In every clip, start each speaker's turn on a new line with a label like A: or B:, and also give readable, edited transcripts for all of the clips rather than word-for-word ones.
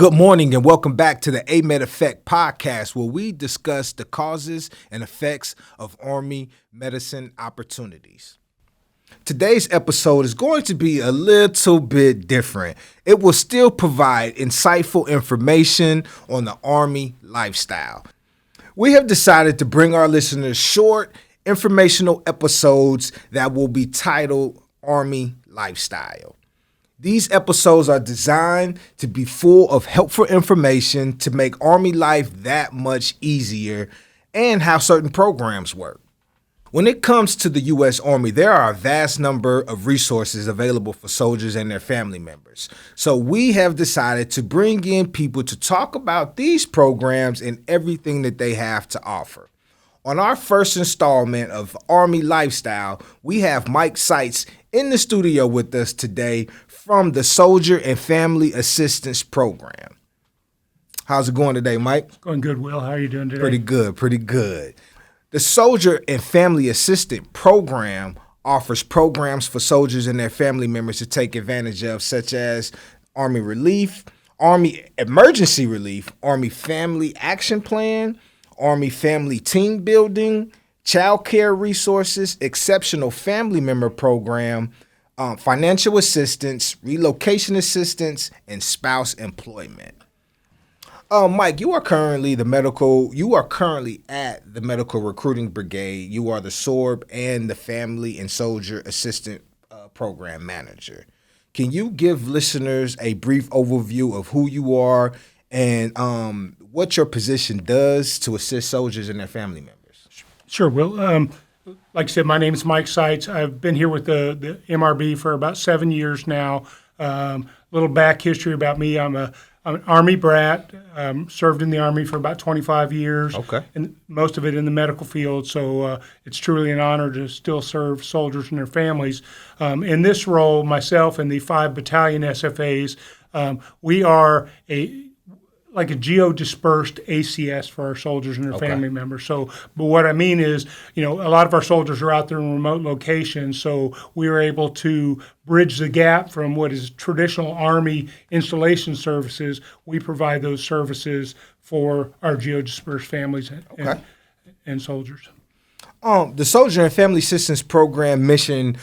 A: good morning and welcome back to the AMEDD Effect Podcast, where we discuss the causes and effects of Army medicine opportunities. Today's episode is going to be a little bit different. It will still provide insightful information on the Army lifestyle. We have decided to bring our listeners short, informational episodes that will be titled Army Lifestyle. These episodes are designed to be full of helpful information to make Army life that much easier and how certain programs work. When it comes to the U.S. Army, there are a vast number of resources available for soldiers and their family members. So we have decided to bring in people to talk about these programs and everything that they have to offer. On our first installment of Army Lifestyle, we have Mike Seitz in the studio with us today from the Soldier and Family Assistance Program. How's it going today, Mike?
B: Going good, Will. How are you doing today?
A: Pretty good. The Soldier and Family Assistance Program offers programs for soldiers and their family members to take advantage of, such as Army Relief, Army Emergency Relief, Army Family Action Plan, Army Family Team Building, Child Care Resources, Exceptional Family Member Program, Financial Assistance, Relocation Assistance, and Spouse Employment. Mike, you are currently at the Medical Recruiting Brigade. You are the SORB and the Family and Soldier Assistant Program Manager. Can you give listeners a brief overview of who you are and what your position does to assist soldiers and their family members?
B: Sure, Will. Like I said, my name is Mike Seitz. I've been here with the MRB for about 7 years now. Little back history about me. I'm an Army brat. Served in the Army for about 25 years.
A: Okay.
B: And most of it in the medical field. So it's truly an honor to still serve soldiers and their families. In this role, myself and the 5 battalion SFAs, we are like a geo-dispersed ACS for our soldiers and their family members. But what I mean is, a lot of our soldiers are out there in remote locations, so we are able to bridge the gap from what is traditional Army installation services. We provide those services for our geo-dispersed families and soldiers.
A: The Soldier and Family Assistance Program mission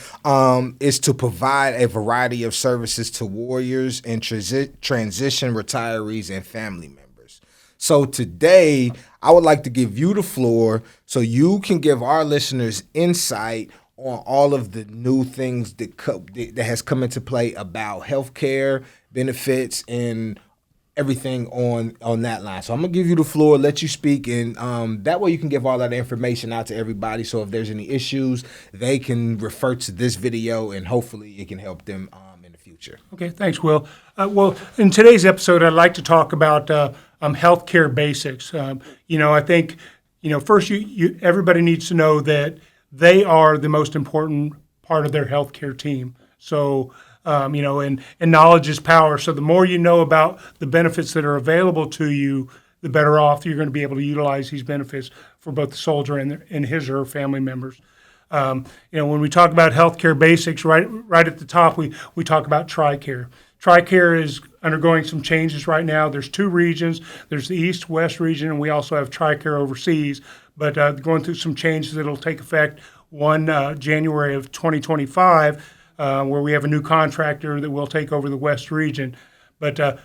A: is to provide a variety of services to warriors and transition retirees and family members. So today, I would like to give you the floor so you can give our listeners insight on all of the new things that has come into play about healthcare benefits and everything on that line. So I'm going to give you the floor, let you speak, and that way you can give all that information out to everybody. So if there's any issues, they can refer to this video and hopefully it can help them in the future.
B: Okay, thanks, Will. Well, in today's episode, I'd like to talk about healthcare basics. I think, first everybody needs to know that they are the most important part of their healthcare team. So and knowledge is power. So the more you know about the benefits that are available to you, the better off you're going to be able to utilize these benefits for both the soldier and his or her family members. When we talk about healthcare basics, right at the top, we talk about TRICARE. TRICARE is undergoing some changes right now. There's 2 regions. There's the East-West region, and we also have TRICARE overseas. But going through some changes that will take effect 1 January of 2025. Where we have a new contractor that will take over the West region. But we're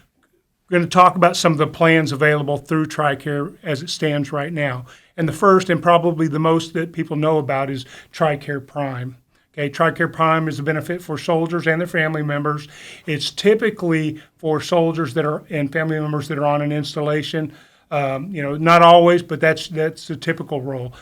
B: going to talk about some of the plans available through TRICARE as it stands right now. And the first and probably the most that people know about is TRICARE Prime. Okay, TRICARE Prime is a benefit for soldiers and their family members. It's typically for soldiers and family members that are on an installation. Not always, but that's the typical role.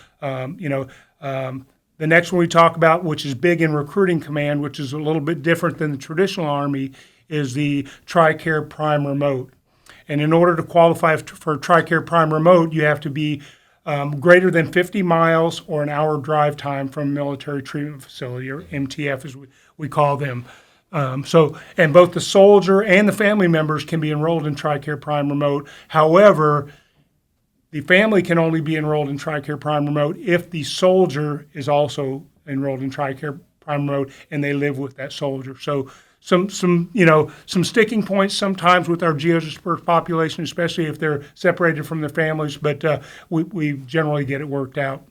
B: The next one we talk about, which is big in recruiting command, which is a little bit different than the traditional Army, is the TRICARE Prime Remote. And in order to qualify for TRICARE Prime Remote, you have to be greater than 50 miles or an hour drive time from a military treatment facility, or MTF as we call them. And both the soldier and the family members can be enrolled in TRICARE Prime Remote. However, the family can only be enrolled in TRICARE Prime Remote if the soldier is also enrolled in TRICARE Prime Remote and they live with that soldier. So some sticking points sometimes with our geodispersed population, especially if they're separated from their families, but we generally get it worked out.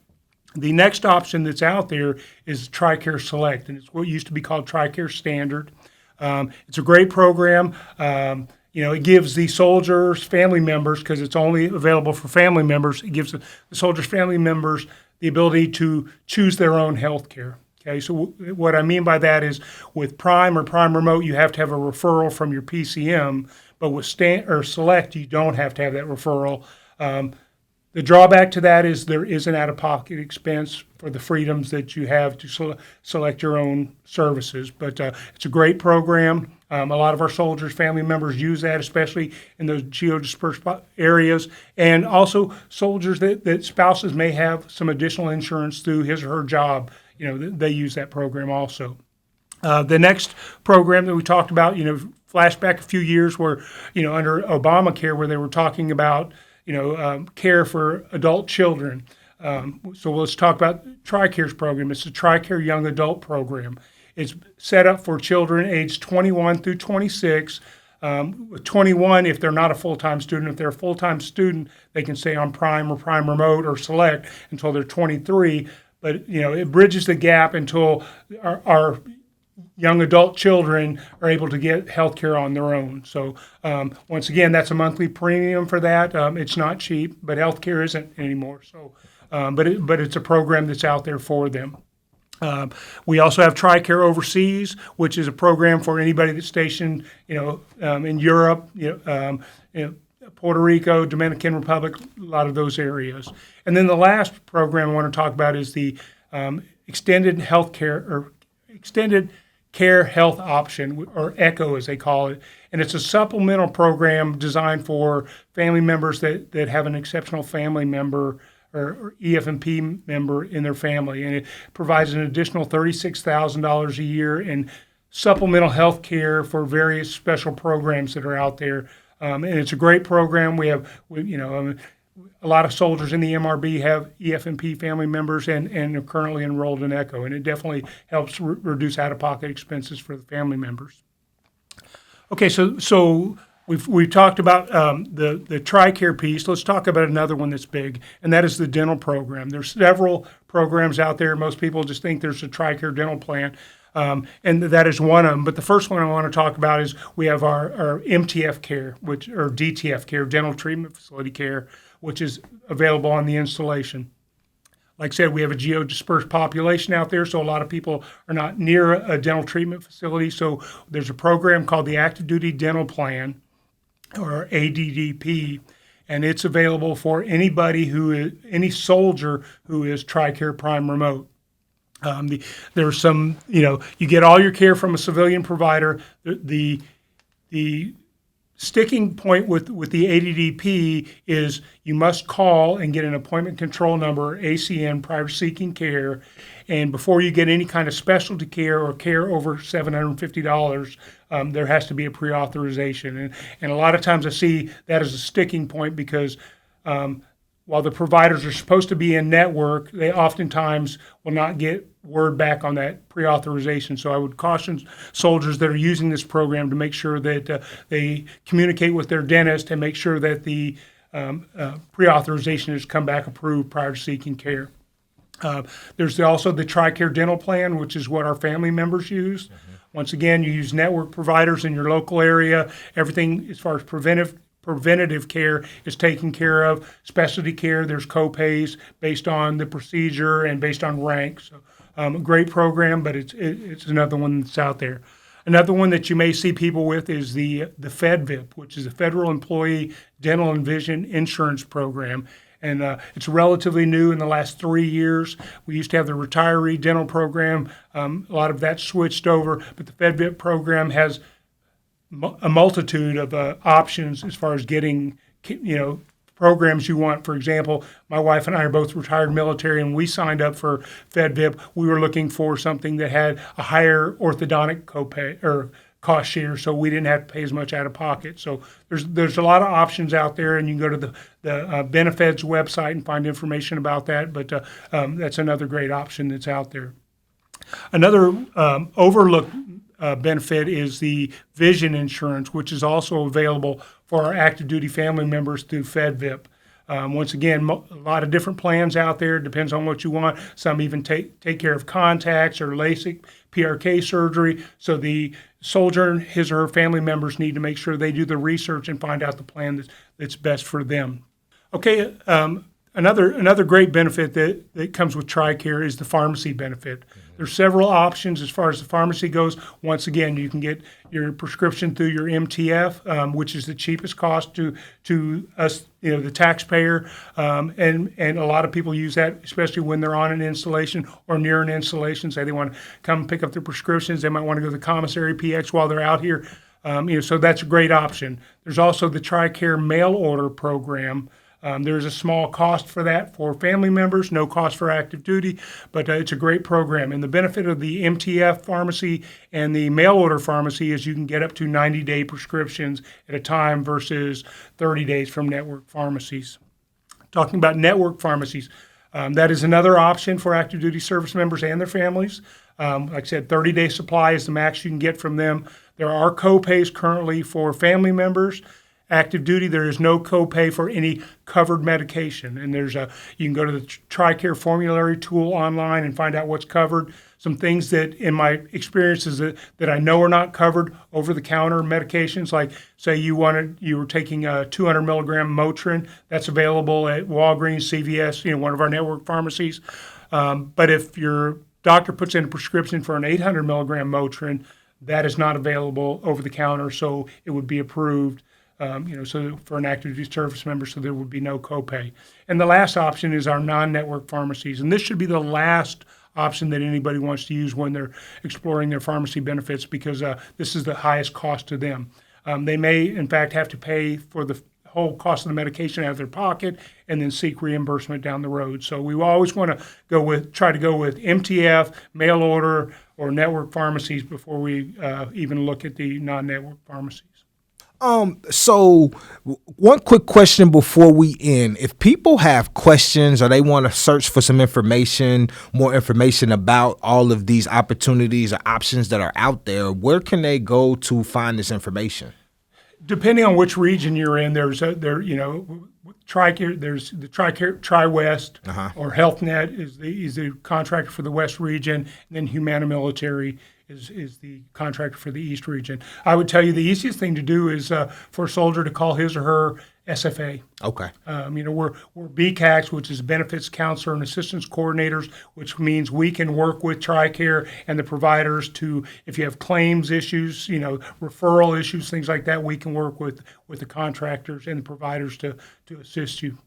B: The next option that's out there is TRICARE Select, and it's what used to be called TRICARE Standard. It's a great program. It gives the soldiers' family members, because it's only available for family members, it gives the soldiers' family members the ability to choose their own health care. Okay, so what I mean by that is with Prime or Prime Remote, you have to have a referral from your PCM, but with Select, you don't have to have that referral. The drawback to that is there is an out-of-pocket expense for the freedoms that you have to select your own services. But it's a great program. A lot of our soldiers' family members use that, especially in those geodispersed areas. And also soldiers that spouses may have some additional insurance through his or her job. They use that program also. The next program that we talked about, flashback a few years where, under Obamacare, where they were talking about, care for adult children. So let's talk about TRICARE's program. It's the TRICARE Young Adult Program. It's set up for children aged 21 through 26. 21, if they're not a full-time student. If they're a full-time student, they can stay on Prime or Prime Remote or Select until they're 23. But, it bridges the gap until our young adult children are able to get health care on their own. So once again, that's a monthly premium for that. It's not cheap, but health care isn't anymore. So, but it's a program that's out there for them. We also have TRICARE Overseas, which is a program for anybody that's stationed, in Europe, Puerto Rico, Dominican Republic, a lot of those areas. And then the last program I want to talk about is the Extended Care Health Option, or ECHO as they call it. And it's a supplemental program designed for family members that have an exceptional family member or EF&P member in their family. And it provides an additional $36,000 a year in supplemental health care for various special programs that are out there. And it's a great program. We have, a lot of soldiers in the MRB have EF&P family members and are currently enrolled in ECHO, and it definitely helps reduce out-of-pocket expenses for the family members. Okay, so we've talked about the TRICARE piece. Let's talk about another one that's big, and that is the dental program. There's several programs out there. Most people just think there's a TRICARE dental plan. And that is one of them. But the first one I want to talk about is we have our MTF care, or DTF care, dental treatment facility care, which is available on the installation. Like I said, we have a geodispersed population out there, so a lot of people are not near a dental treatment facility. So there's a program called the Active Duty Dental Plan, or ADDP, and it's available for any soldier who is TRICARE Prime Remote. There's some, you get all your care from a civilian provider. The sticking point with the ADDP is you must call and get an appointment control number, ACN, prior to seeking care. And before you get any kind of specialty care or care over $750, there has to be a pre-authorization. And a lot of times I see that as a sticking point because while the providers are supposed to be in network, they oftentimes will not get word back on that pre-authorization. So I would caution soldiers that are using this program to make sure that they communicate with their dentist and make sure that the pre-authorization has come back approved prior to seeking care. There's also the TRICARE Dental Plan, which is what our family members use. Mm-hmm. Once again, you use network providers in your local area. Everything as far as preventative care is taken care of. Specialty care, there's co-pays based on the procedure and based on rank. So a great program, but it's another one that's out there. Another one that you may see people with is the FEDVIP, which is a Federal Employee Dental and Vision Insurance Program. And it's relatively new in the last 3 years. We used to have the retiree dental program. A lot of that switched over, but the FEDVIP program has a multitude of options as far as getting, programs you want. For example, my wife and I are both retired military, and we signed up for FEDVIP. We were looking for something that had a higher orthodontic copay or cost share, so we didn't have to pay as much out of pocket. So there's a lot of options out there, and you can go to the Benefits website and find information about that. But that's another great option that's out there. Another overlooked benefit is the vision insurance, which is also available for our active duty family members through FedVIP. Once again, a lot of different plans out there. Depends on what you want. Some even take care of contacts or LASIK, PRK surgery. So the soldier and his or her family members need to make sure they do the research and find out the plan that's best for them. Okay, another great benefit that comes with TRICARE is the pharmacy benefit. There's several options as far as the pharmacy goes. Once again, you can get your prescription through your MTF, which is the cheapest cost to us, the taxpayer, and a lot of people use that, especially when they're on an installation or near an installation. Say they want to come pick up their prescriptions, they might want to go to the commissary PX while they're out here. So that's a great option. There's also the TRICARE mail order program. There's a small cost for that for family members, no cost for active duty, but it's a great program. And the benefit of the MTF pharmacy and the mail order pharmacy is you can get up to 90-day prescriptions at a time versus 30 days from network pharmacies. Talking about network pharmacies, that is another option for active duty service members and their families. Like I said, 30-day supply is the max you can get from them. There are co-pays currently for family members. Active duty, there is no copay for any covered medication. And you can go to the TRICARE formulary tool online and find out what's covered. Some things that in my experiences that I know are not covered, over-the-counter medications, like say you were taking a 200 milligram Motrin, that's available at Walgreens, CVS, one of our network pharmacies. But if your doctor puts in a prescription for an 800 milligram Motrin, that is not available over the counter, so it would be approved. So for an active duty service member, so there would be no copay. And the last option is our non-network pharmacies. And this should be the last option that anybody wants to use when they're exploring their pharmacy benefits, because this is the highest cost to them. They may, in fact, have to pay for the whole cost of the medication out of their pocket and then seek reimbursement down the road. So we always want to try to go with MTF, mail order, or network pharmacies before we even look at the non-network pharmacies.
A: So one quick question before we end. If people have questions or they want to search for some more information about all of these opportunities or options that are out there, where can they go to find this information?
B: Depending on which region you're in, TRICARE, there's the TRICARE Tri-West, or HealthNet is the contractor for the West region, and then Humana Military is the contractor for the East region. I would tell you the easiest thing to do is for a soldier to call his or her SFA.
A: Okay.
B: We're BCACs, which is Benefits Counselor and Assistance Coordinators, which means we can work with TRICARE and the providers to, if you have claims issues, referral issues, things like that, we can work with the contractors and the providers to assist you.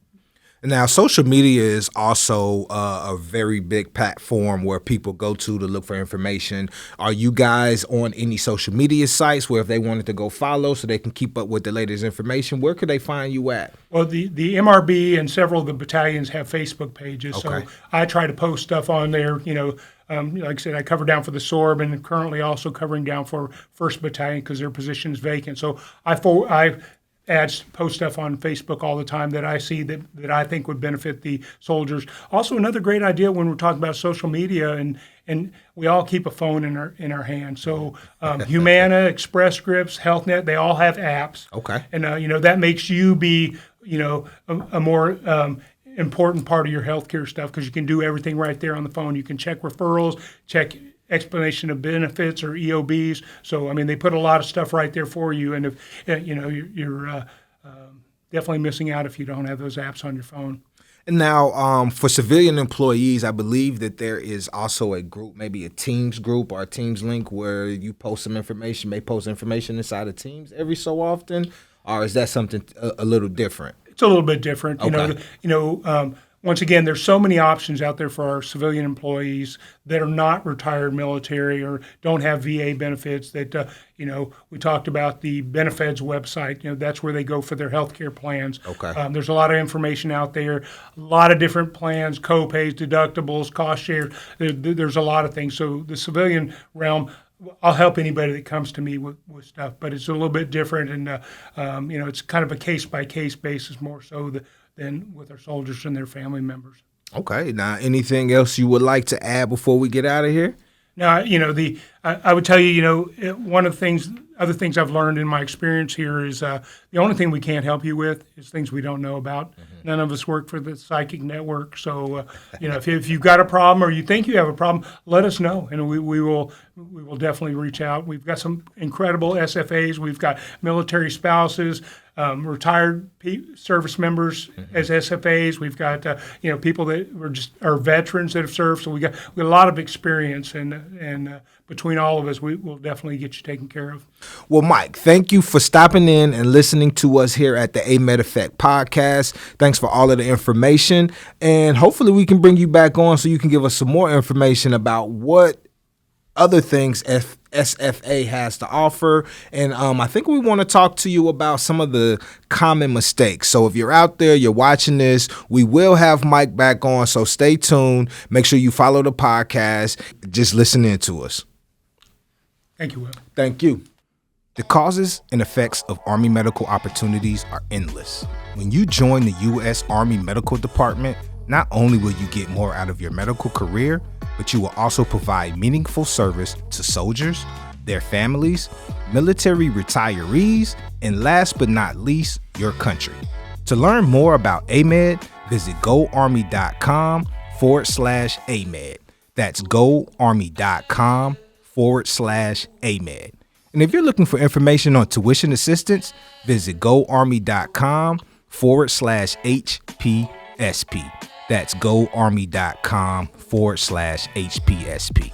A: Now, social media is also a very big platform where people go to look for information. Are you guys on any social media sites where if they wanted to go follow so they can keep up with the latest information, where could they find you at?
B: Well, the MRB and several of the battalions have Facebook pages.
A: Okay.
B: So I try to post stuff on there. Like I said, I cover down for the SORB and currently also covering down for 1st Battalion because their position is vacant. So I post stuff on Facebook all the time that I see that I think would benefit the soldiers. Also, another great idea when we're talking about social media, and we all keep a phone in our hand. So Humana, Express Scripts, HealthNet, they all have apps.
A: Okay.
B: And that makes you be a more important part of your healthcare stuff because you can do everything right there on the phone. You can check referrals, check explanation of benefits or EOBs. So, they put a lot of stuff right there for you. And if, you're definitely missing out if you don't have those apps on your phone.
A: And now, for civilian employees, I believe that there is also a group, maybe a Teams group or a Teams link where you post some information, may post information inside of Teams every so often, or is that something a little different?
B: It's a little bit different.
A: Okay.
B: Once again, there's so many options out there for our civilian employees that are not retired military or don't have VA benefits that, we talked about the Benefeds website. That's where they go for their health care plans.
A: Okay.
B: There's a lot of information out there, a lot of different plans, co-pays, deductibles, cost share. There's a lot of things. So the civilian realm, I'll help anybody that comes to me with stuff, but it's a little bit different. And, it's kind of a case-by-case basis more so than with our soldiers and their family members.
A: Okay. Now, anything else you would like to add before we get out of here?
B: Now, I would tell you, one of the other things I've learned in my experience here is the only thing we can't help you with is things we don't know about. Mm-hmm. None of us work for the psychic network, so if you've got a problem or you think you have a problem, let us know, and we will definitely reach out. We've got some incredible SFAs. We've got military spouses, retired service members as SFAs. We've got people that are veterans that have served. So we got a lot of experience, and between all of us, we will definitely get you taken care of.
A: Well, Mike, thank you for stopping in and listening to us here at the AMEDD Effect Podcast. Thanks for all of the information, and hopefully we can bring you back on so you can give us some more information about what other things SFA has to offer. And I think we want to talk to you about some of the common mistakes. So if you're out there, you're watching this, we will have Mike back on. So stay tuned. Make sure you follow the podcast. Just listen in to us.
B: Thank you, Will.
A: Thank you. The causes and effects of Army medical opportunities are endless. When you join the U.S. Army Medical Department, not only will you get more out of your medical career, but you will also provide meaningful service to soldiers, their families, military retirees, and last but not least, your country. To learn more about AMEDD, visit goarmy.com/AMEDD. That's goarmy.com/AMEDD. And if you're looking for information on tuition assistance, visit goarmy.com/HPSP. That's goarmy.com/HPSP.